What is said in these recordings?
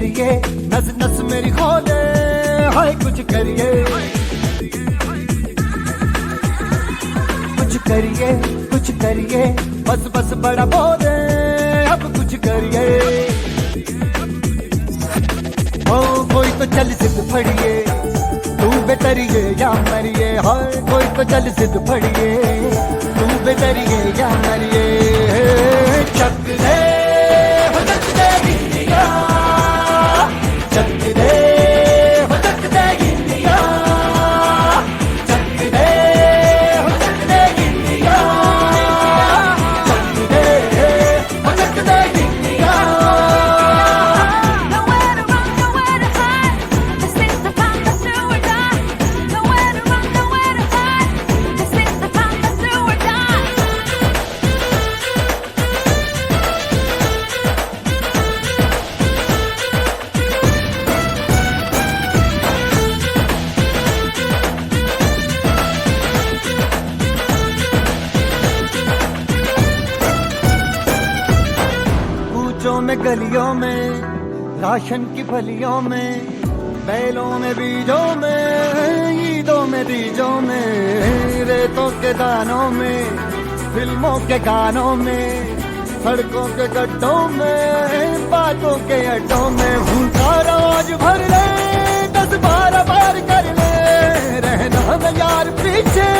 करिए, नस नस मेरी खोले, हाय कुछ करिए, कुछ करिए, कुछ करिए, बस बस बड़ा बोले, अब कुछ करिए। ओ कोई तो चल जिद फड़िए, तू बेतरिए या मरिए, हाय कोई तो चल जिद फड़िए, तू बेतरिए या मरिए। चक दे हो चक दे गिंदिया, चक दे हो चक दे गिंदिया, चक दे हो चक दे गिंदिया, चक दे हो चक दे गिंदिया। Nowhere to run, nowhere to hide. This is the time to do or die. Nowhere to run, nowhere to hide. This is the time to do or die. कूचों में गलियों में, राशन की फलियों में, बैलों में बीजों में, ईदों में बीजों में, रेतों के दानों में, फिल्मों के गानों में, सड़कों के गड्ढों में, बातों के अड्डों में, भूखा रोज भर ले, 10-12 बार कर ले, रहना न यार पीछे,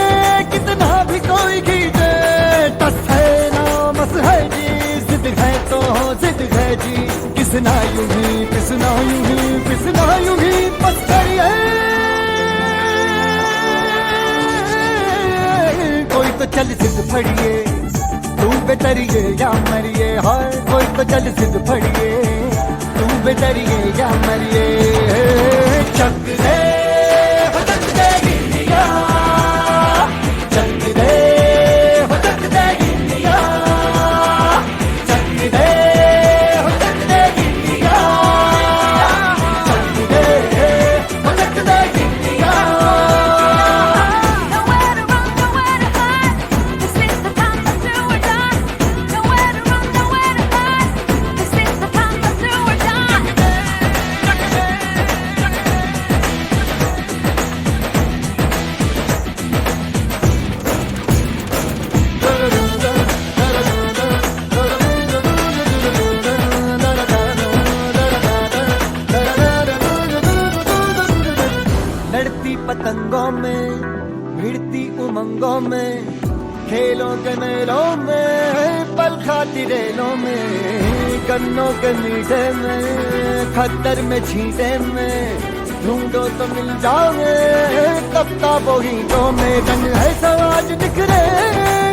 कितना भी कोई खींचे, टस है ना मस है जी, जिद है तो जिद है जी, किसना यूं ही पिसना यूं ही पिसना यूं ही बस करिए। कोई तो चल जिद फड़िए, तू बेतरिए या मरिए, हाय कोई तो चल जिद फड़िए, तू बेतरिए या मरिए। चक दे हो चक दे गिंदिया, चक दे हो चक दे गिंदिया, चक दे हो चक दे गिंदिया, चक दे हो चक दे गिंदिया। Nowhere to run, nowhere to hide. This is the time to do or die. Nowhere to run, nowhere to hide. This is the time to do or die. लड़ती पतंगों में, भिड़ती उमंगों में, खेलों के मेलों में, पल खाती रेलों में, गन्नों के मीठे में, खद्दर में छींटे में, ढूंढो तो मिल जाओगे, किताबों हीटों में, रंग है समाज बिखरे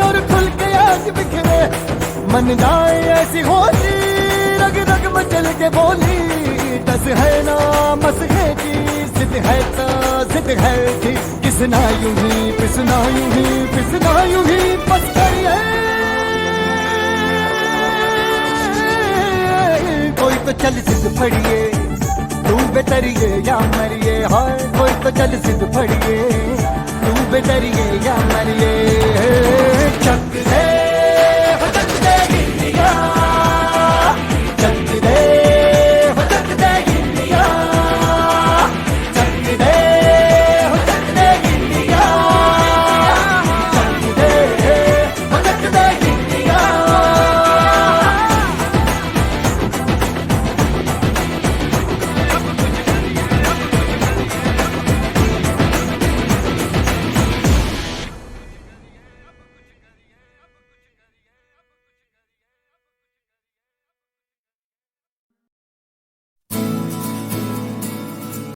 और खुल के आज बिखरे, मन जाए ऐसी होली, रग रग मचल के बोली, दस है ना मस है जी, जिद है तो जिद है जी, किसना यूं ही पिसना यूं ही पिसना यूं ही बस करिए। कोई तो चल जिद फड़िए, तू बेतरिए या मरिए, हाय कोई तो चल जिद फड़िए, तू बेतरिए या मरिए। चक दे